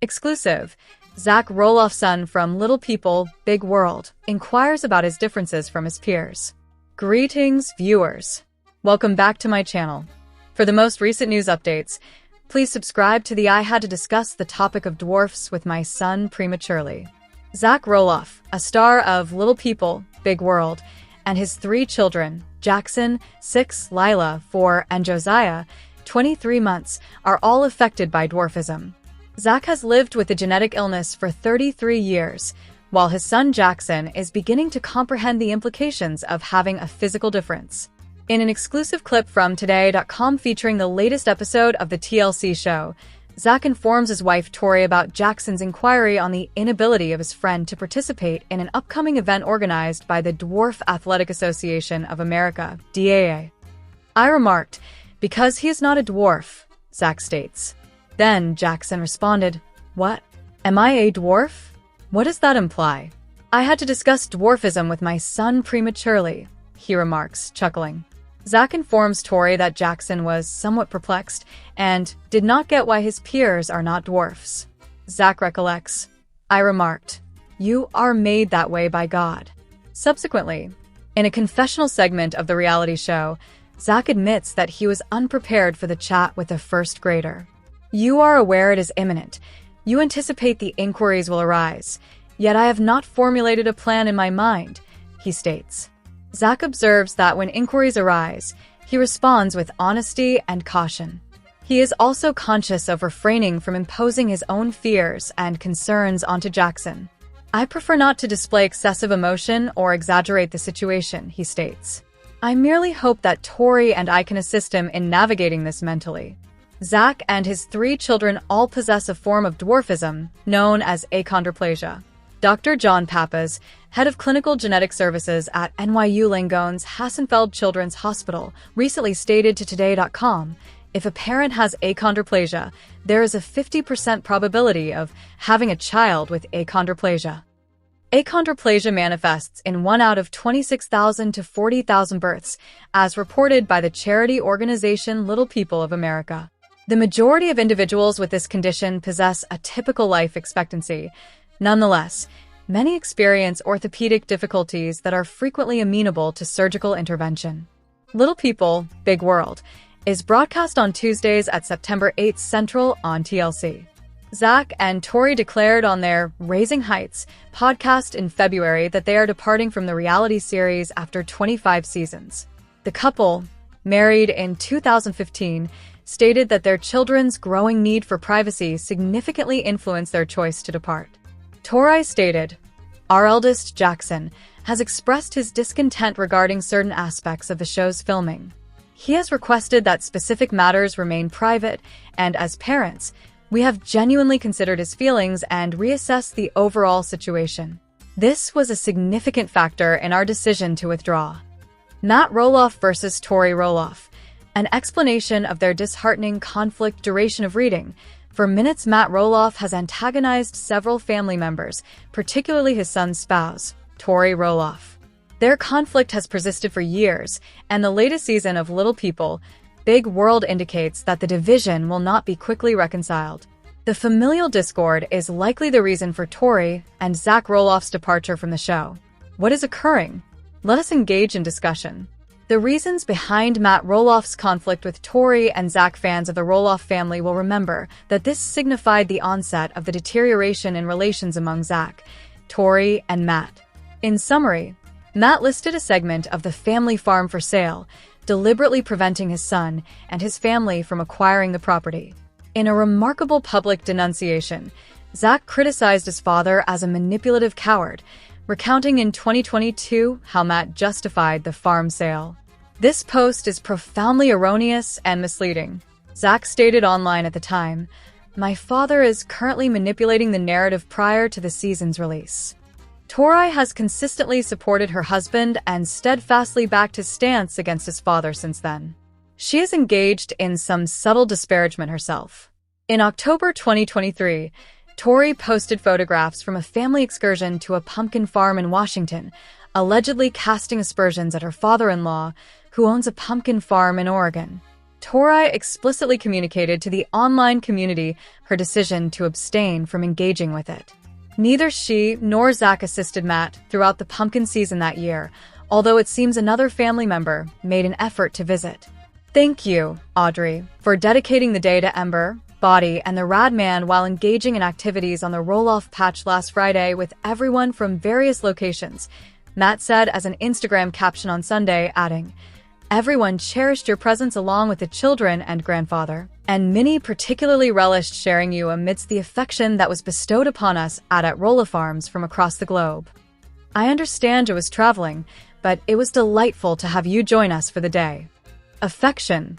Exclusive. Zach Roloff, son from Little People, Big World, inquires about his differences from his peers. Greetings, viewers. Welcome back to my channel. For the most recent news updates, please subscribe to the I had to discuss the topic of dwarfs with my son prematurely. Zach Roloff, a star of Little People, Big World, and his 3 children, Jackson, 6, Lila, 4, and Josiah, 23 months, are all affected by dwarfism. Zach has lived with the genetic illness for 33 years, while his son Jackson is beginning to comprehend the implications of having a physical difference. In an exclusive clip from Today.com featuring the latest episode of the TLC show, Zach informs his wife Tori about Jackson's inquiry on the inability of his friend to participate in an upcoming event organized by the Dwarf Athletic Association of America, DAA. "I remarked, because he is not a dwarf," Zach states. Then Jackson responded, "What? Am I a dwarf? What does that imply? I had to discuss dwarfism with my son prematurely," he remarks, chuckling. Zach informs Tori that Jackson was somewhat perplexed and did not get why his peers are not dwarfs. Zach recollects, "I remarked, you are made that way by God." Subsequently, in a confessional segment of the reality show, Zach admits that he was unprepared for the chat with a first grader. "You are aware it is imminent. You anticipate the inquiries will arise. Yet I have not formulated a plan in my mind," he states. Zach observes that when inquiries arise, he responds with honesty and caution. He is also conscious of refraining from imposing his own fears and concerns onto Jackson. "I prefer not to display excessive emotion or exaggerate the situation," he states. "I merely hope that Tori and I can assist him in navigating this mentally." Zach and his 3 children all possess a form of dwarfism known as achondroplasia. Dr. John Pappas, head of clinical genetic services at NYU Langone's Hassenfeld Children's Hospital, recently stated to Today.com, "If a parent has achondroplasia, there is a 50% probability of having a child with achondroplasia." Achondroplasia manifests in 1 out of 26,000 to 40,000 births, as reported by the charity organization Little People of America. The majority of individuals with this condition possess a typical life expectancy. Nonetheless, many experience orthopedic difficulties that are frequently amenable to surgical intervention. Little People, Big World is broadcast on Tuesdays at September 8 Central on TLC. Zach and Tori declared on their Raising Heights podcast in February that they are departing from the reality series after 25 seasons. The couple, married in 2015, stated that their children's growing need for privacy significantly influenced their choice to depart. Tori stated, "Our eldest, Jackson, has expressed his discontent regarding certain aspects of the show's filming. He has requested that specific matters remain private, and as parents, we have genuinely considered his feelings and reassessed the overall situation. This was a significant factor in our decision to withdraw." Matt Roloff versus TORI Roloff. An explanation of their disheartening conflict duration of reading. For minutes, Matt Roloff has antagonized several family members, particularly his son's spouse, TORI Roloff. Their conflict has persisted for years, and the latest season of Little People, Big World indicates that the division will not be quickly reconciled. The familial discord is likely the reason for Tori and Zach Roloff's departure from the show. What is occurring? Let us engage in discussion. The reasons behind Matt Roloff's conflict with Tori and Zach. Fans of the Roloff family will remember that this signified the onset of the deterioration in relations among Zach, Tori, and Matt. In summary, Matt listed a segment of the family farm for sale, deliberately preventing his son and his family from acquiring the property. In a remarkable public denunciation, Zach criticized his father as a manipulative coward, recounting in 2022 how Matt justified the farm sale. This post is profoundly erroneous and misleading. Zach stated online at the time, "My father is currently manipulating the narrative prior to the season's release." Tori has consistently supported her husband and steadfastly backed his stance against his father since then. She is engaged in some subtle disparagement herself. In October 2023, Tori posted photographs from a family excursion to a pumpkin farm in Washington, allegedly casting aspersions at her father-in-law, who owns a pumpkin farm in Oregon. TORI explicitly communicated to the online community her decision to abstain from engaging with it. Neither she nor Zach assisted Matt throughout the pumpkin season that year, although it seems another family member made an effort to visit. Thank you, Audrey, for dedicating the day to Ember, Body, and the Rad Man while engaging in activities on the Roloff patch last Friday with everyone from various locations, Matt said as an Instagram caption on Sunday, adding, "Everyone cherished your presence along with the children and grandfather, and Minnie particularly relished sharing you amidst the affection that was bestowed upon us at Roloff Farms from across the globe. I understand you was traveling, but it was delightful to have you join us for the day. Affection.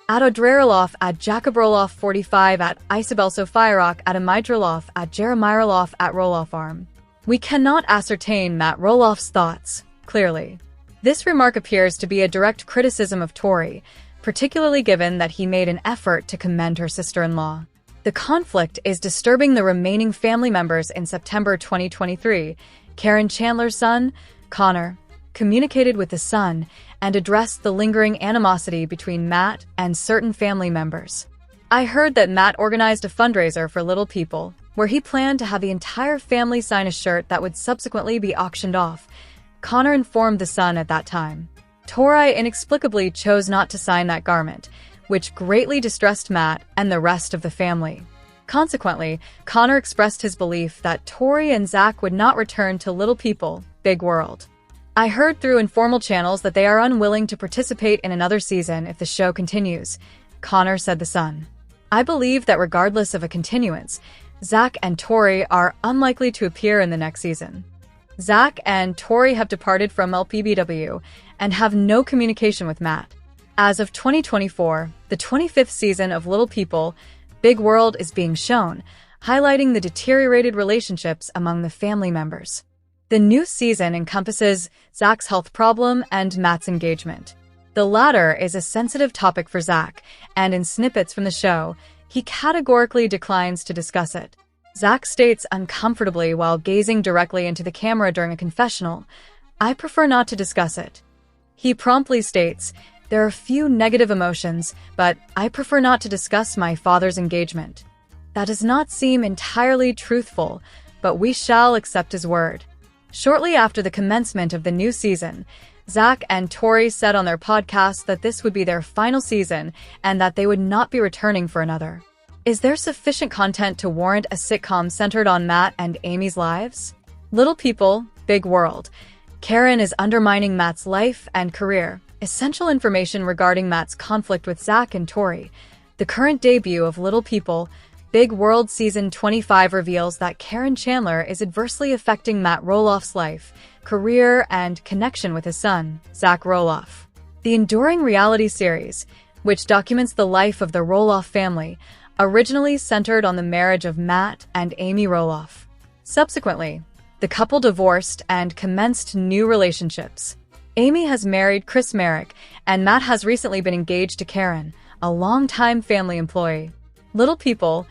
At Audrey Roloff, at Jacob Roloff 45, at Isabel Sophirock, at Amide Roloff, at Jeremiah Roloff, at Roloff Farm." We cannot ascertain Matt Roloff's thoughts, clearly. This remark appears to be a direct criticism of TORI, particularly given that he made an effort to commend her sister-in-law. The conflict is disturbing the remaining family members. In September 2023, Karen Chandler's son, Connor, communicated with the son and addressed the lingering animosity between Matt and certain family members. "I heard that Matt organized a fundraiser for Little People, where he planned to have the entire family sign a shirt that would subsequently be auctioned off," Connor informed the son at that time. TORI inexplicably chose not to sign that garment, which greatly distressed Matt and the rest of the family. Consequently, Connor expressed his belief that TORI and Zach would not return to Little People, Big World. "I heard through informal channels that they are unwilling to participate in another season if the show continues," Connor said the son. "I believe that regardless of a continuance, Zach and TORI are unlikely to appear in the next season. Zach and TORI have departed from LPBW and have no communication with Matt. As of 2024, the 25th season of Little People, Big World is being shown, highlighting the deteriorated relationships among the family members. The new season encompasses Zach's health problem and Matt's engagement. The latter is a sensitive topic for Zach, and in snippets from the show, he categorically declines to discuss it. Zach states uncomfortably while gazing directly into the camera during a confessional, "I prefer not to discuss it." He promptly states, "There are few negative emotions, but I prefer not to discuss my father's engagement." That does not seem entirely truthful, but we shall accept his word. Shortly after the commencement of the new season, Zach and TORI said on their podcast that this would be their final season and that they would not be returning for another. Is there sufficient content to warrant a sitcom centered on Matt and Amy's lives? Little People, Big World. Karen is undermining Matt's life and career. Essential information regarding Matt's conflict with Zach and TORI. The current debut of Little People, Big World Season 25 reveals that Karen Chandler is adversely affecting Matt Roloff's life, career, and connection with his son, Zach Roloff. The enduring reality series, which documents the life of the Roloff family, originally centered on the marriage of Matt and Amy Roloff. Subsequently, the couple divorced and commenced new relationships. Amy has married Chris Merrick, and Matt has recently been engaged to Karen, a longtime family employee. Little People,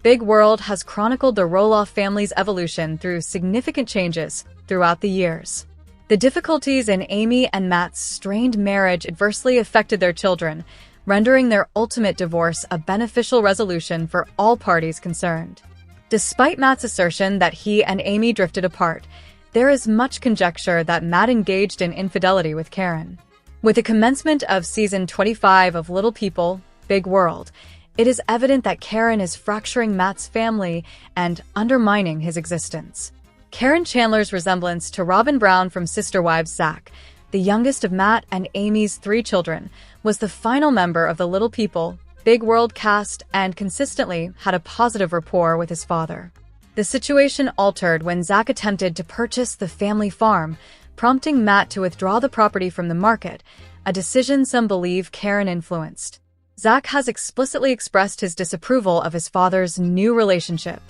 Big World has chronicled the Roloff family's evolution through significant changes throughout the years. The difficulties in Amy and Matt's strained marriage adversely affected their children, rendering their ultimate divorce a beneficial resolution for all parties concerned. Despite Matt's assertion that he and Amy drifted apart, there is much conjecture that Matt engaged in infidelity with Karen. With the commencement of Season 25 of Little People, Big World, it is evident that Karen is fracturing Matt's family and undermining his existence. Karen Chandler's resemblance to Robin Brown from Sister Wives Zach, the youngest of Matt and Amy's 3 children, was the final member of the Little People, Big World cast and consistently had a positive rapport with his father. The situation altered when Zach attempted to purchase the family farm, prompting Matt to withdraw the property from the market, a decision some believe Karen influenced. Zach has explicitly expressed his disapproval of his father's new relationship.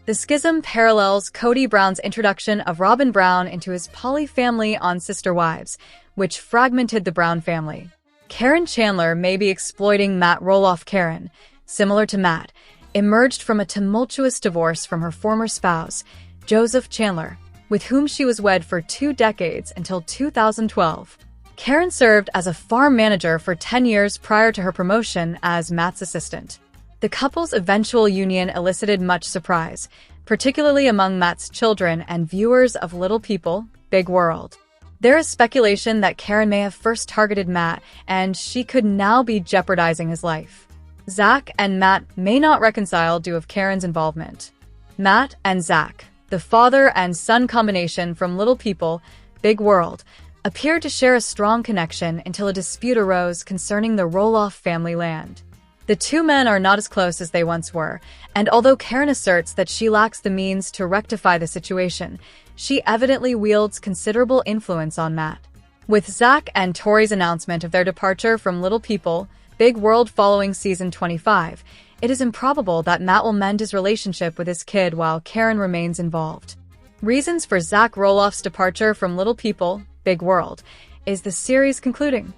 The schism parallels Cody Brown's introduction of Robin Brown into his poly family on Sister Wives, which fragmented the Brown family. Karen Chandler may be exploiting Matt Roloff. Karen, similar to Matt, emerged from a tumultuous divorce from her former spouse, Joseph Chandler, with whom she was wed for 2 decades until 2012. Karen served as a farm manager for 10 years prior to her promotion as Matt's assistant. The couple's eventual union elicited much surprise, particularly among Matt's children and viewers of Little People, Big World. There is speculation that Karen may have first targeted Matt, and she could now be jeopardizing his life. Zach and Matt may not reconcile due to Karen's involvement. Matt and Zach, the father and son combination from Little People, Big World, appeared to share a strong connection until a dispute arose concerning the Roloff family land. The two men are not as close as they once were, and although Karen asserts that she lacks the means to rectify the situation, she evidently wields considerable influence on Matt. With Zach and Tori's announcement of their departure from Little People, Big World following season 25, it is improbable that Matt will mend his relationship with his kid while Karen remains involved. Reasons for Zach Roloff's departure from Little People, Big World, is the series concluding.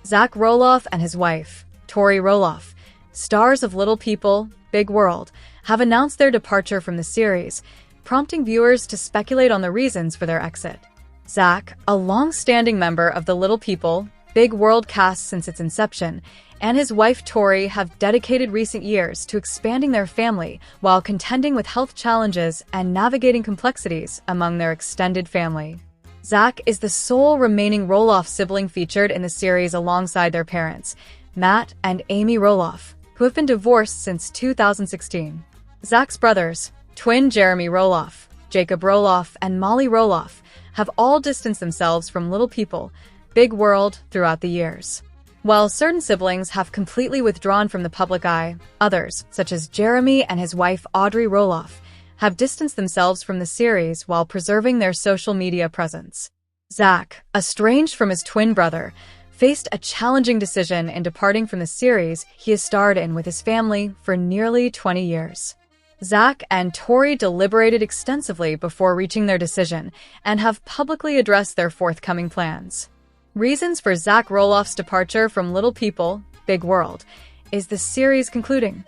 Zach Roloff and his wife, TORI Roloff, stars of Little People, Big World, have announced their departure from the series, prompting viewers to speculate on the reasons for their exit. Zach, a long-standing member of the Little People, Big World cast since its inception, and his wife Tori have dedicated recent years to expanding their family while contending with health challenges and navigating complexities among their extended family. Zach is the sole remaining Roloff sibling featured in the series alongside their parents, Matt and Amy Roloff, who have been divorced since 2016. Zach's brothers, twin Jeremy Roloff, Jacob Roloff, and Molly Roloff, have all distanced themselves from Little People, Big World throughout the years. While certain siblings have completely withdrawn from the public eye, others, such as Jeremy and his wife Audrey Roloff, have distanced themselves from the series while preserving their social media presence. Zach, estranged from his twin brother, faced a challenging decision in departing from the series he has starred in with his family for nearly 20 years. Zach and Tori deliberated extensively before reaching their decision and have publicly addressed their forthcoming plans. Reasons for Zach Roloff's departure from Little People, Big World, is the series concluding.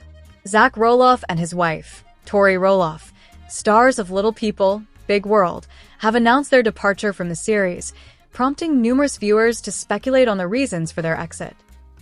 Zach Roloff and his wife, TORI Roloff, stars of Little People, Big World, have announced their departure from the series, prompting numerous viewers to speculate on the reasons for their exit.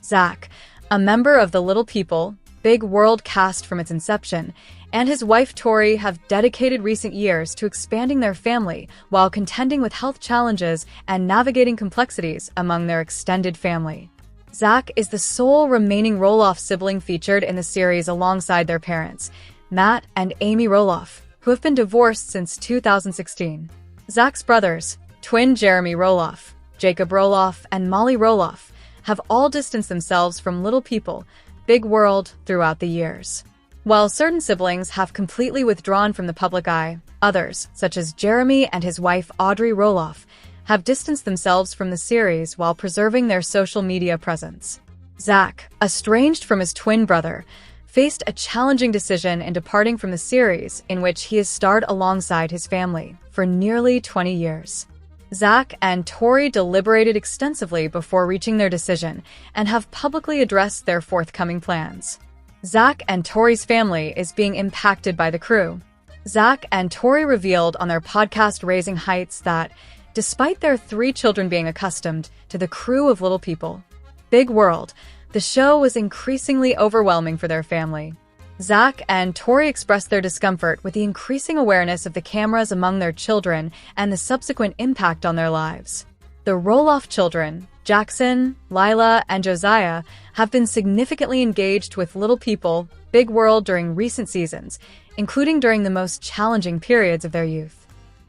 Zach, a member of the Little People, Big World cast from its inception, and his wife Tori have dedicated recent years to expanding their family while contending with health challenges and navigating complexities among their extended family. Zach is the sole remaining Roloff sibling featured in the series alongside their parents, Matt and Amy Roloff, who have been divorced since 2016. Zach's brothers, twin Jeremy Roloff, Jacob Roloff, and Molly Roloff, have all distanced themselves from Little People, Big World throughout the years. While certain siblings have completely withdrawn from the public eye, others, such as Jeremy and his wife Audrey Roloff, have distanced themselves from the series while preserving their social media presence. Zach, estranged from his twin brother, faced a challenging decision in departing from the series in which he has starred alongside his family for nearly 20 years. Zach and Tori deliberated extensively before reaching their decision and have publicly addressed their forthcoming plans. Zach and Tori's family is being impacted by the crew. Zach and Tori revealed on their podcast Raising Heights that, despite their 3 children being accustomed to the crew of Little People, Big World, the show was increasingly overwhelming for their family. Zach and Tori expressed their discomfort with the increasing awareness of the cameras among their children and the subsequent impact on their lives. The Roloff children, Jackson, Lila, and Josiah, have been significantly engaged with Little People, Big World during recent seasons, including during the most challenging periods of their youth.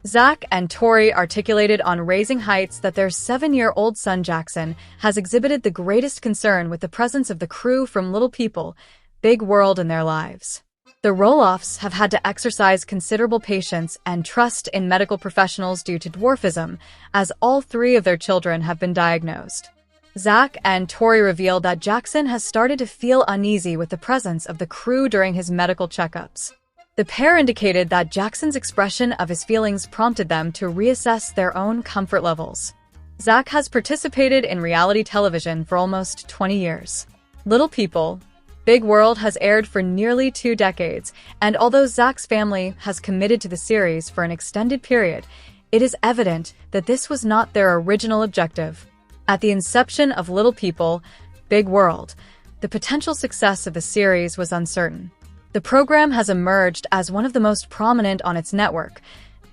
Zach and Tori articulated on Raising Heights that their 7-year-old son Jackson has exhibited the greatest concern with the presence of the crew from Little People, Big World in their lives. The Roloffs have had to exercise considerable patience and trust in medical professionals due to dwarfism, as all 3 of their children have been diagnosed. Zach and Tori revealed that Jackson has started to feel uneasy with the presence of the crew during his medical checkups. The pair indicated that Jackson's expression of his feelings prompted them to reassess their own comfort levels. Zach has participated in reality television for almost 20 years. Little People, Big World has aired for nearly 2 decades, and although Zach's family has committed to the series for an extended period, it is evident that this was not their original objective. At the inception of Little People, Big World, the potential success of the series was uncertain. The program has emerged as one of the most prominent on its network.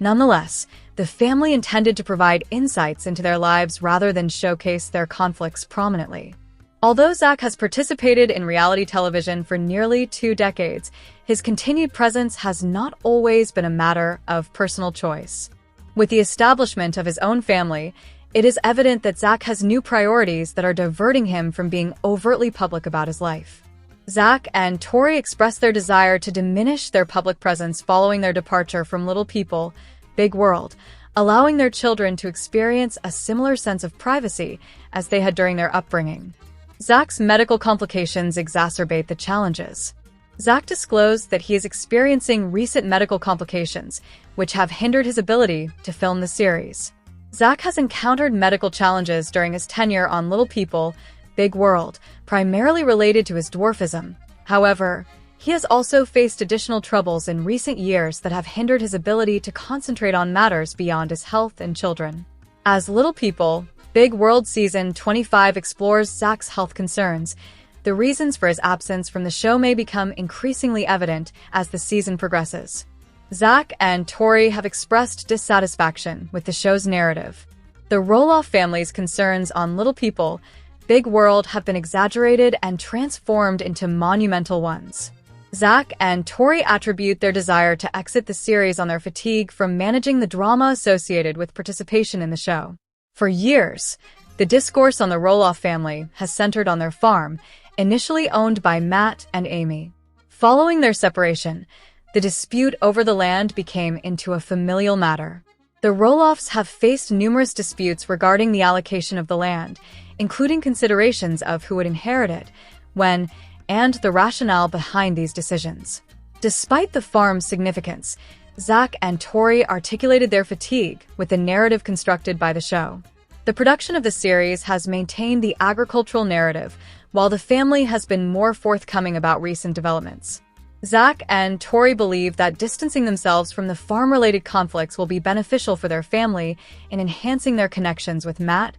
Nonetheless, the family intended to provide insights into their lives rather than showcase their conflicts prominently. Although Zach has participated in reality television for nearly 2 decades, his continued presence has not always been a matter of personal choice. With the establishment of his own family, it is evident that Zach has new priorities that are diverting him from being overtly public about his life. Zach and Tori expressed their desire to diminish their public presence following their departure from Little People, Big World, allowing their children to experience a similar sense of privacy as they had during their upbringing. Zach's medical complications exacerbate the challenges. Zach disclosed that he is experiencing recent medical complications, which have hindered his ability to film the series. Zach has encountered medical challenges during his tenure on Little People, Big World, primarily related to his dwarfism. However, he has also faced additional troubles in recent years that have hindered his ability to concentrate on matters beyond his health and children. As Little People, Big World Season 25 explores Zach's health concerns, the reasons for his absence from the show may become increasingly evident as the season progresses. Zach and Tori have expressed dissatisfaction with the show's narrative. The Roloff family's concerns on Little People, Big World have been exaggerated and transformed into monumental ones. Zach and Tori attribute their desire to exit the series on their fatigue from managing the drama associated with participation in the show. For years, the discourse on the Roloff family has centered on their farm, initially owned by Matt and Amy. Following their separation, the dispute over the land became into a familial matter. The Roloffs have faced numerous disputes regarding the allocation of the land, including considerations of who would inherit it, when, and the rationale behind these decisions. Despite the farm's significance, Zach and Tori articulated their fatigue with the narrative constructed by the show. The production of the series has maintained the agricultural narrative, while the family has been more forthcoming about recent developments. Zach and Tori believe that distancing themselves from the farm-related conflicts will be beneficial for their family in enhancing their connections with Matt,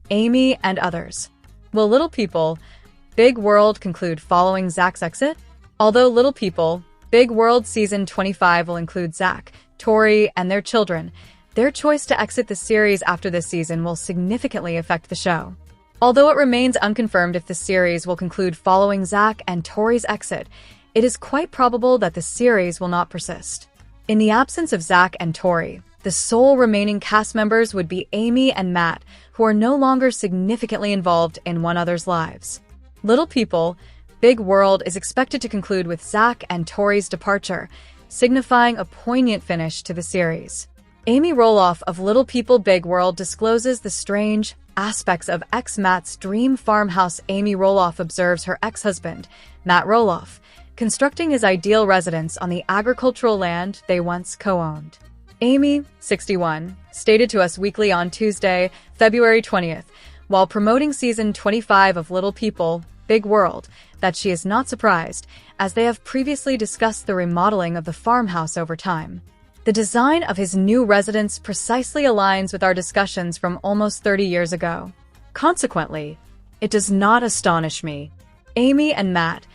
Amy, and others. Will Little People, Big World conclude following Zach's exit? Although Little People, Big World Season 25 will include Zach, Tori, and their children, their choice to exit the series after this season will significantly affect the show. Although it remains unconfirmed if the series will conclude following Zach and Tori's exit, it is quite probable that the series will not persist. In the absence of Zach and Tori, the sole remaining cast members would be Amy and Matt, who are no longer significantly involved in one another's lives. Little People, Big World is expected to conclude with Zach and Tori's departure, signifying a poignant finish to the series. Amy Roloff of Little People Big World discloses the strange aspects of ex-Matt's dream farmhouse. Amy Roloff observes her ex-husband, Matt Roloff, constructing his ideal residence on the agricultural land they once co-owned. Amy, 61, stated to Us Weekly on Tuesday, February 20th, while promoting Season 25 of Little People, Big World, that she is not surprised, as they have previously discussed the remodeling of the farmhouse over time. The design of his new residence precisely aligns with our discussions from almost 30 years ago. Consequently, it does not astonish me. Amy and Matt,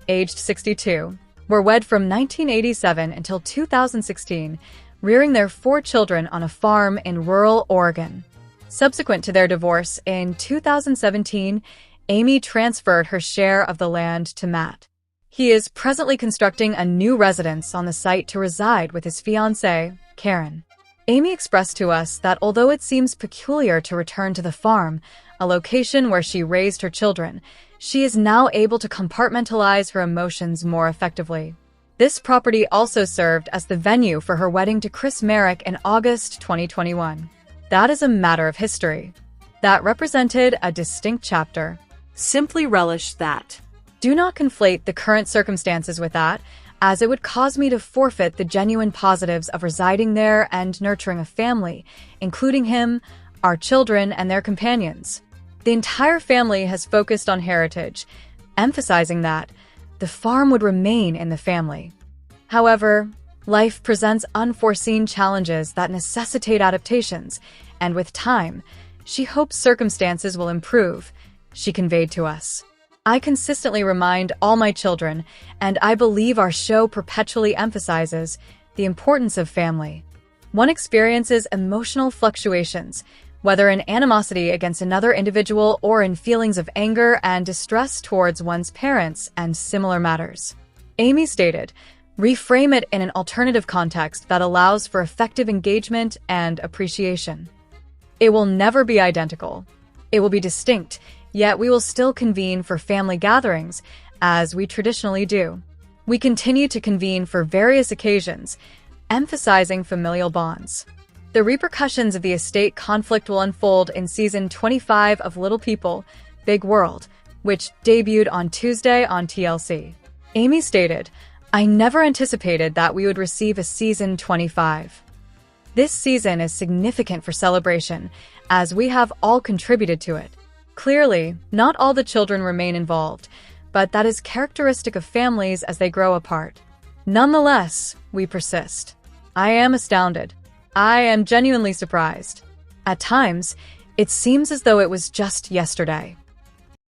aged 62, were wed from 1987 until 2016, rearing their 4 children on a farm in rural Oregon. Subsequent to their divorce in 2017, Amy transferred her share of the land to Matt. He is presently constructing a new residence on the site to reside with his fiancée, Karen. Amy expressed to us that although it seems peculiar to return to the farm, a location where she raised her children, she is now able to compartmentalize her emotions more effectively. This property also served as the venue for her wedding to Chris Merrick in August 2021. That is a matter of history. That represented a distinct chapter. Simply relish that. Do not conflate the current circumstances with that, as it would cause me to forfeit the genuine positives of residing there and nurturing a family, including him, our children, and their companions. The entire family has focused on heritage, emphasizing that the farm would remain in the family. However, life presents unforeseen challenges that necessitate adaptations, and with time, She hopes circumstances will improve, she conveyed to us. I consistently remind all my children, and I believe our show perpetually emphasizes the importance of family. One experiences emotional fluctuations, whether in animosity against another individual or in feelings of anger and distress towards one's parents and similar matters. Amy stated, reframe it in an alternative context that allows for effective engagement and appreciation. It will never be identical. It will be distinct, yet we will still convene for family gatherings, as we traditionally do. We continue to convene for various occasions, emphasizing familial bonds. The repercussions of the estate conflict will unfold in Season 25 of Little People, Big World, which debuted on Tuesday on TLC. Amy stated, I never anticipated that we would receive a Season 25. This season is significant for celebration, as we have all contributed to it. Clearly, not all the children remain involved, but that is characteristic of families as they grow apart. Nonetheless, we persist. I am astounded. I am genuinely surprised. At times, it seems as though it was just yesterday.